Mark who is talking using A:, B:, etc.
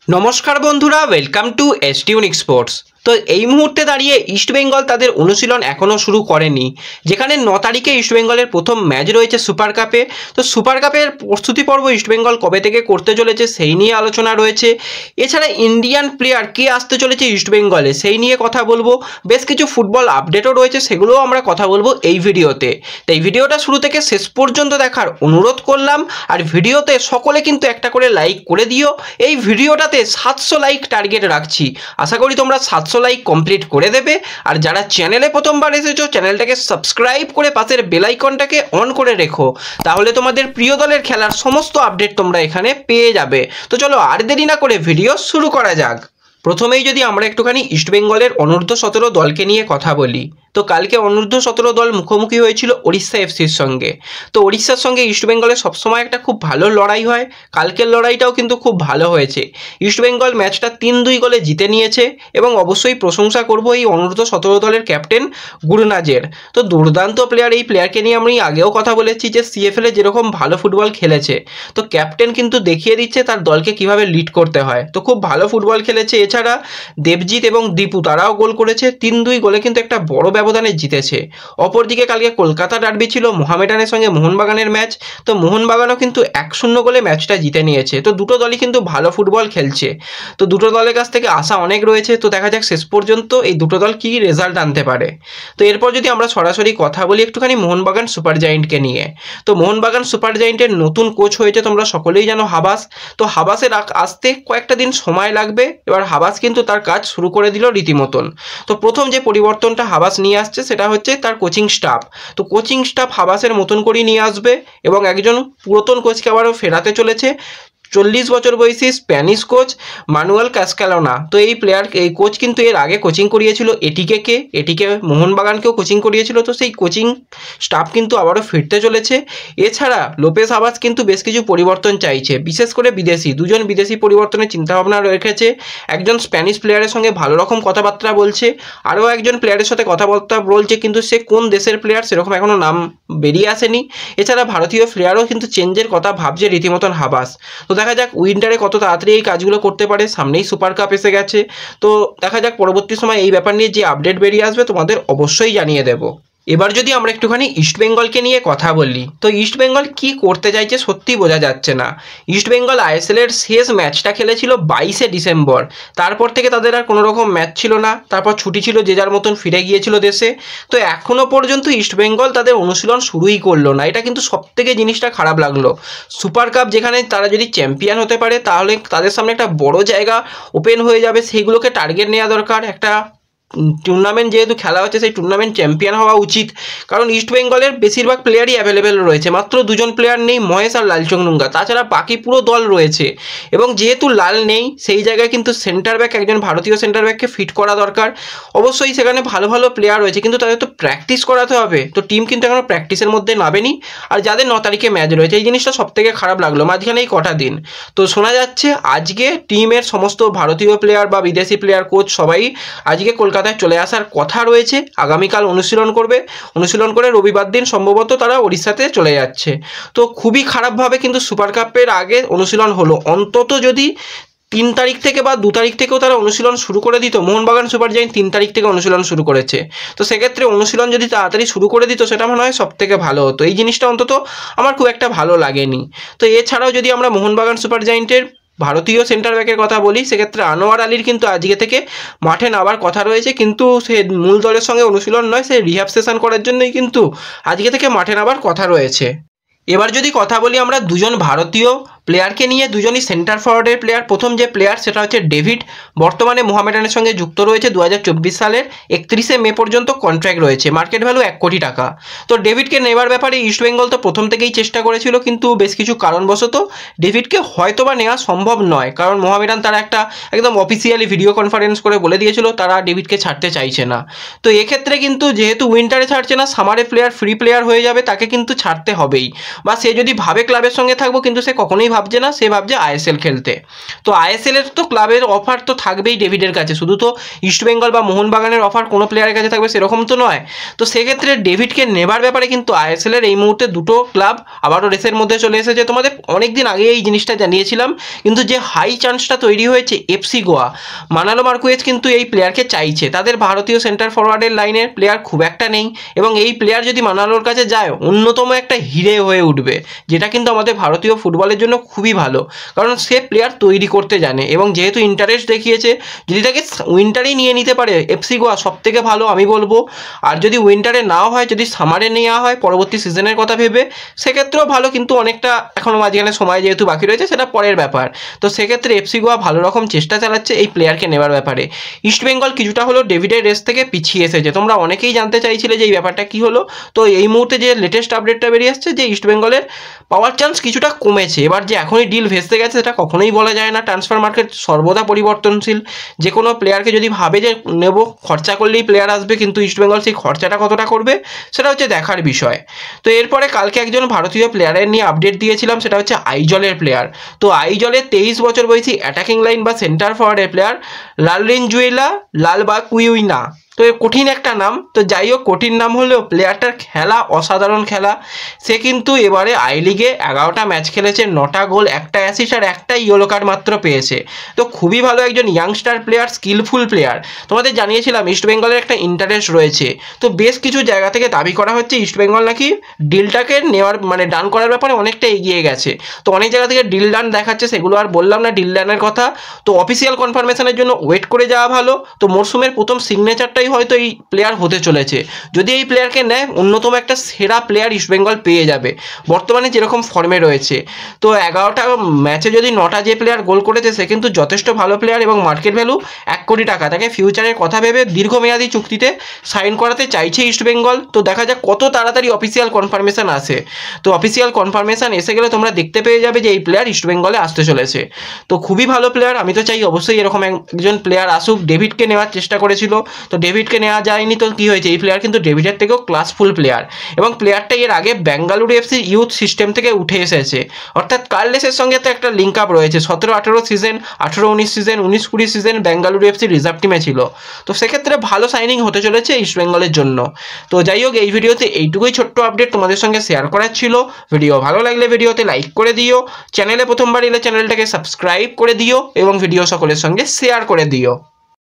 A: নমস্কার বন্ধুরা, welcome to এসটিউনিক sports. তো এই মুহূর্তে দাঁড়িয়ে ইস্টবেঙ্গল তাদের অনুশীলন এখনও শুরু করেনি, যেখানে 9 তারিখে ইস্টবেঙ্গলের প্রথম ম্যাচ রয়েছে সুপার কাপে। তো সুপার কাপের প্রস্তুতি পর্ব ইস্টবেঙ্গল কবে থেকে করতে চলেছে সেই নিয়ে আলোচনা রয়েছে। এছাড়া ইন্ডিয়ান প্লেয়ার কে আসতে চলেছে ইস্টবেঙ্গলে সেই নিয়ে কথা বলবো। বেশ কিছু ফুটবল আপডেটও রয়েছে, সেগুলোও আমরা কথা বলবো এই ভিডিওতে। তো এই ভিডিওটা শুরু থেকে শেষ পর্যন্ত দেখার অনুরোধ করলাম। আর ভিডিওতে সকলে কিন্তু একটা করে লাইক করে দিও। এই ভিডিওটাতে 700 লাইক টার্গেট রাখছি, আশা করি তোমরা 700 লাইক কমপ্লিট করে দেবে। আর যারা চ্যানেলে প্রথমবার এসেছো, চ্যানেলটাকে সাবস্ক্রাইব করে পাশের বেল আইকনটাকে অন করে রেখো, তাহলে তোমাদের প্রিয় দলের খেলার সমস্ত আপডেট তোমরা এখানে পেয়ে যাবে। তো চলো আর দেরি না করে ভিডিও শুরু করা যাক। প্রথমেই যদি আমরা একটুখানি ইস্টবেঙ্গলের অনূর্ধ্ব 17 দলকে নিয়ে কথা বলি, তো কালকে অনূর্ধ্ব 17 দল মুখোমুখি হয়েছিল ওড়িশা এফসির সঙ্গে। তো ওড়িশার সঙ্গে ইস্টবেঙ্গলের সবসময় একটা খুব ভালো লড়াই হয়, কালকের লড়াইটাও কিন্তু খুব ভালো হয়েছে। ইস্টবেঙ্গল ম্যাচটা 3-2 গোলে জিতে নিয়েছে এবং অবশ্যই প্রশংসা করব এই অনূর্ধ্ব 17 দলের ক্যাপ্টেন গুরনাজের। তো দুর্দান্ত প্লেয়ার, এই প্লেয়ারকে নিয়ে আমি আগেও কথা বলেছি যে সিএফএলে যেরকম ভালো ফুটবল খেলেছে, তো ক্যাপ্টেন কিন্তু দেখিয়ে দিচ্ছে তার দলকে কিভাবে লিড করতে হয়। তো খুব ভালো ফুটবল খেলেছে। এছাড়া দেবজিৎ এবং দীপু তারাও গোল করেছে, 3-2 গোলে কিন্তু একটা বড় ব্যবধানে জিতেছে। অপরদিকে কালকে কলকাতা ডার্বি ছিল, মোহামেডানের সঙ্গে মোহনবাগানের ম্যাচ। তো মোহনবাগানও কিন্তু 1-0 গোলে ম্যাচটা জিতে নিয়েছে। তো দুটো দলই কিন্তু ভালো ফুটবল খেলছে। তো দুটো দলের কাছ থেকে আশা অনেক রয়েছে। তো দেখা যাক শেষ পর্যন্ত এই দুটো দল কী রেজাল্ট আনতে পারে। তো এরপর যদি আমরা সরাসরি কথা বলি একটুখানি মোহনবাগান সুপার জায়েন্টকে নিয়ে, তো মোহনবাগান সুপার জায়েন্টের নতুন কোচ হয়েছে, তোমরা সকলেই জানো, হাবাস। তো হাবাসের আসতে কয়েকটা দিন সময় লাগবে। এবার হাবাস কিন্তু তার কাজ শুরু করে দিল রীতিমতন। তো প্রথম যে পরিবর্তনটা হাবাস নিয়ে আসছে সেটা হচ্ছে তার কোচিং স্টাফ। তো কোচিং স্টাফ হাবাসের মতন করেই নিয়ে আসবে এবং একজন পুরাতন কোচকে আবারও ফেরাতে চলেছে, 40 বছর বয়সী স্প্যানিশ কোচ মানুয়েল কাস্কালোনা। তো এই কোচ কিন্তু এর আগে কোচিং করিয়েছিল এটিকে মোহনবাগানকেও কোচিং করিয়েছিল। তো সেই কোচিং স্টাফ কিন্তু আবারও ফিরতে চলেছে। এছাড়া লোপেস হাবাস কিন্তু বেশ কিছু পরিবর্তন চাইছে, বিশেষ করে দুজন বিদেশি পরিবর্তনের চিন্তাভাবনা রেখেছে। একজন স্প্যানিশ প্লেয়ারের সঙ্গে ভালো রকম কথাবার্তা বলছে, আরও একজন প্লেয়ারের সাথে কথাবার্তা বলছে, কিন্তু সে কোন দেশের প্লেয়ার সেরকম এখনও নাম বেরিয়ে আসেনি। এছাড়া ভারতীয় প্লেয়ারও কিন্তু চেঞ্জের কথা ভাবছে রীতিমতন হাবাস। তো দেখা যাক উইন্টারে কত তাড়াতাড়ি এই কাজগুলো করতে পারে। সামনেই সুপার কাপ এসে গেছে। তো দেখা যাক পরবর্তী সময় এই ব্যাপার নিয়ে যে আপডেট বেরিয়ে আসবে তোমাদের অবশ্যই জানিয়ে দেব। এবার যদি আমরা একটুখানি ইস্টবেঙ্গলকে নিয়ে কথা বলি, তো ইস্টবেঙ্গল কি করতে চাইছে সত্যি বোঝা যাচ্ছে না। ইস্টবেঙ্গল আইএসএলের শেষ ম্যাচটা খেলেছিল 22শে ডিসেম্বর, তারপর থেকে তাদের আর কোনো রকম ম্যাচ ছিল না। তারপর ছুটি ছিল, যে যার মতন ফিরে গিয়েছিল দেশে। তো এখনও পর্যন্ত ইস্টবেঙ্গল তাদের অনুশীলন শুরুই করলো না। এটা কিন্তু সবথেকে জিনিসটা খারাপ লাগলো। সুপার কাপ যেখানে তারা যদি চ্যাম্পিয়ন হতে পারে, তাহলে তাদের সামনে একটা বড় জায়গা ওপেন হয়ে যাবে, সেইগুলোকে টার্গেট নেওয়া দরকার। একটা টুর্নামেন্ট যেহেতু খেলা হচ্ছে, সেই টুর্নামেন্ট চ্যাম্পিয়ন হওয়া উচিত। কারণ ইস্টবেঙ্গলের বেশিরভাগ প্লেয়ারই অ্যাভেলেবেল রয়েছে, মাত্র 2জন প্লেয়ার নেই, মহেশ আর লালচংডুঙ্গা, তাছাড়া বাকি পুরো দল রয়েছে। এবং যেহেতু লাল নেই, সেই জায়গায় কিন্তু সেন্টার ব্যাক, একজন ভারতীয় সেন্টার ব্যাককে ফিট করা দরকার। অবশ্যই সেখানে ভালো ভালো প্লেয়ার রয়েছে, কিন্তু তাদের তো প্র্যাকটিস করাতে হবে। তো টিম কিন্তু এখনও প্র্যাকটিসের মধ্যে নামেনি। আর যাদের 9 তারিখে ম্যাচ রয়েছে, এই জিনিসটা সবথেকে খারাপ লাগলো মাঝখানে এই কটা দিন। তো শোনা যাচ্ছে আজকে টিমের সমস্ত ভারতীয় প্লেয়ার বা বিদেশি প্লেয়ার, কোচ সবাই আজকে কলকাতায় চলে আসার কথা রয়েছে। আগামীকাল অনুশীলন করে রবিবার দিন সম্ভবত তারা ওড়িশাতে চলে যাচ্ছে। তো খুবই খারাপভাবে কিন্তু সুপার কাপের আগে অনুশীলন হলো। অন্তত যদি 3 তারিখ থেকে বা 2 তারিখ থেকেও তারা অনুশীলন শুরু করে দিত। মোহনবাগান সুপার জায়েন্ট 3 তারিখ থেকে অনুশীলন শুরু করেছে। তো সেক্ষেত্রে অনুশীলন যদি তাড়াতাড়ি শুরু করে দিত, সেটা মনে হয় সবথেকে ভালো হতো। এই জিনিসটা অন্তত আমার খুব একটা ভালো লাগেনি। তো এছাড়াও যদি আমরা মোহনবাগান সুপার জায়েন্টের ভারতীয় সেন্টার ব্যাকের কথা বলি, সেক্ষেত্রে আনোয়ার আলীর কিন্তু আজকে থেকে মাঠে নামার কথা রয়েছে, কিন্তু সে মূল দলের সঙ্গে অনুশীলন নয়, সে রিহ্যাব সেশন করার জন্যই কিন্তু আজকে থেকে মাঠে নামার কথা রয়েছে। এবার যদি কথা বলি আমরা দুজন ভারতীয় প্লেয়ারকে নিয়ে, দুজনই সেন্টার ফরওয়ার্ডের প্লেয়ার। প্রথম যে প্লেয়ার সেটা হচ্ছে ডেভিড, বর্তমানে মোহামেডানের সঙ্গে যুক্ত রয়েছে। 2024 সালের 31শে মে পর্যন্ত কন্ট্রাক্ট রয়েছে, মার্কেট ভ্যালু 1 কোটি টাকা। তো ডেভিডকে নেওয়ার ব্যাপারে ইস্টবেঙ্গল তো প্রথম থেকেই চেষ্টা করেছিল, কিন্তু বেশ কিছু কারণবশত ডেভিডকে হয়তোবা নেওয়া সম্ভব নয়। কারণ মোহামেডান তারা একটা একদম অফিসিয়ালি ভিডিও কনফারেন্স করে বলে দিয়েছিল তারা ডেভিডকে ছাড়তে চাইছে না। তো এক্ষেত্রে কিন্তু যেহেতু উইন্টারে ছাড়ছে না, সামারে প্লেয়ার ফ্রি প্লেয়ার হয়ে যাবে, তাকে কিন্তু ছাড়তে হবেই। বা সে যদি ভাবে ক্লাবের সঙ্গে থাকবো, কিন্তু সে কখনোই ভাবছে না, সে ভাবছে আইএসএল খেলতে। তো আইএসএল এর তো ক্লাবের অফার তো থাকবেই ডেভিডের কাছে, শুধু তো ইস্টবেঙ্গল বা মোহনবাগানের অফার কোনো প্লেয়ারের কাছে থাকবে সেরকম তো নয়। তো সেক্ষেত্রে ডেভিডকে নেবার ব্যাপারে কিন্তু আইএসএল এর এই মুহূর্তে দুটো ক্লাব আবারও রেসের মধ্যে চলে এসেছে। তোমাদের অনেকদিন আগে এই জিনিসটা জানিয়েছিলাম, কিন্তু যে হাই চান্সটা তৈরি হয়েছে এফসি গোয়া, মানালো মার্কুয়েজ কিন্তু এই প্লেয়ারকে চাইছে। তাদের ভারতীয় সেন্টার ফরওয়ার্ডের লাইনের প্লেয়ার খুব একটা নেই, এবং এই প্লেয়ার যদি মানালোর কাছে যায় অন্যতম একটা হিরে হয়ে উঠবে, যেটা কিন্তু আমাদের ভারতীয় ফুটবলের জন্য খুবই ভালো, কারণ সে প্লেয়ার তৈরি করতে জানে। এবং যেহেতু ইন্টারেস্ট দেখিয়েছে, যদি তাকে উইন্টারেই নিয়ে নিতে পারে এফসি গোয়া সব থেকে ভালো আমি বলবো। আর যদি উইন্টারে নাও হয়, যদি সামারে নেওয়া হয় পরবর্তী সিজনের কথা ভেবে, সেক্ষেত্রেও ভালো, কিন্তু অনেকটা এখনও মাঝখানে সময় যেহেতু বাকি রয়েছে সেটা পরের ব্যাপার। তো সেক্ষেত্রে এফসি গোয়া ভালো রকম চেষ্টা চালাচ্ছে এই প্লেয়ারকে নেওয়ার ব্যাপারে। ইস্টবেঙ্গল কিছুটা হলো ডেভিডের রেস থেকে পিছিয়ে এসেছে। তোমরা অনেকেই জানতে চাইছিলে যে এই ব্যাপারটা কী হলো। তো এই মুহূর্তে যে লেটেস্ট আপডেটটা বেরিয়ে আসছে যে ইস্টবেঙ্গলের পাওয়ার চান্স কিছুটা কমেছে। এবার যে এখনই ডিল ভেস্তে গেছে সেটা কখনোই বলা যায় না, ট্রান্সফার মার্কেট সর্বদা পরিবর্তনশীল। যে কোনো প্লেয়ারকে যদি ভাবে যে নেব, খরচা করলেই প্লেয়ার আসবে, কিন্তু ইস্টবেঙ্গল সেই খরচাটা কতটা করবে সেটা হচ্ছে দেখার বিষয়। তো এরপরে কালকে একজন ভারতীয় প্লেয়ারের নিয়ে আপডেট দিয়েছিলাম, সেটা হচ্ছে আইজলের প্লেয়ার। তো আইজলের 23 বছর বয়সী অ্যাটাকিং লাইন বা সেন্টার ফরওয়ার্ডের প্লেয়ার লালরেঞ্জুয়েলা লালবাকুইনা। তো কঠিন একটা নাম, তো যাই হোক কঠিন নাম হলেও প্লেয়ারটার খেলা অসাধারণ খেলা। সে কিন্তু এবারে আই লিগে 11টা ম্যাচ খেলেছে, 9টা গোল, 1টা অ্যাসিস্ট আর 1টা ইয়েলো কার্ড মাত্র পেয়েছে। তো খুবই ভালো একজন ইয়াংস্টার প্লেয়ার, স্কিলফুল প্লেয়ার। তোমাদের জানিয়েছিলাম ইস্টবেঙ্গলের একটা ইন্টারেস্ট রয়েছে। তো বেশ কিছু জায়গা থেকে দাবি করা হচ্ছে ইস্টবেঙ্গল নাকি ডিলটাকে নেওয়ার মানে ডান করার ব্যাপারে অনেকটা এগিয়ে গেছে। তো অনেক জায়গা থেকে ডিল ডান দেখাচ্ছে, সেগুলো আর বললাম না ডিল ডানের কথা। তো অফিসিয়াল কনফার্মেশনের জন্য ওয়েট করে যাওয়া ভালো। তো মরসুমের প্রথম সিগনেচারটা হয়তো এই প্লেয়ার হতে চলেছে। যদি এই প্লেয়ারকে নেয় অন্যতম একটা সেরা প্লেয়ার ইস্টবেঙ্গল পেয়ে যাবে বর্তমানে যেরকম ফর্মে রয়েছে। তো 11টা ম্যাচে যদি 9টা যে প্লেয়ার গোল করেছে সে কিন্তু যথেষ্ট ভালো প্লেয়ার, এবং মার্কেট ভ্যালু 1 কোটি টাকা। তাকে ফিউচারের কথা ভেবে দীর্ঘমেয়াদী চুক্তিতে সাইন করাতে চাইছে ইস্টবেঙ্গল। তো দেখা যাক কত তাড়াতাড়ি অফিসিয়াল কনফার্মেশন আসে। তো অফিসিয়াল কনফার্মেশন এসে গেলে তোমরা দেখতে পেয়ে যাবে যে এই প্লেয়ার ইস্টবেঙ্গলে আসতে চলেছে। তো খুবই ভালো প্লেয়ার, আমি তো চাই অবশ্যই এরকম একজন প্লেয়ার আসুক। ডেভিডকে নেওয়ার চেষ্টা করেছিল, তো ডেভিডকে নেওয়া যায়নি। তো কী হয়েছে, এই প্লেয়ার কিন্তু ডেভিডের থেকেও ক্লাসফুল প্লেয়ার, এবং প্লেয়ারটা এর আগে বেঙ্গালুরু এফসি ইউথ সিস্টেম থেকে উঠে এসেছে। অর্থাৎ কার্লেসের সঙ্গে তো একটা লিঙ্ক আপ রয়েছে। 17-18 season, 18-19 season, 19-20 season Bengaluru FC reserve টিমে ছিল। তো সেক্ষেত্রে ভালো সাইনিং হতে চলেছে ইস্টবেঙ্গলের জন্য। তো যাই হোক এই ভিডিওতে এইটুকুই ছোট্ট আপডেট তোমাদের সঙ্গে শেয়ার করার ছিল। ভিডিও ভালো লাগলে ভিডিওতে লাইক করে দিও, চ্যানেলে প্রথমবার এলে চ্যানেলটাকে সাবস্ক্রাইব করে দিও, এবং ভিডিও সকলের সঙ্গে শেয়ার করে দিও।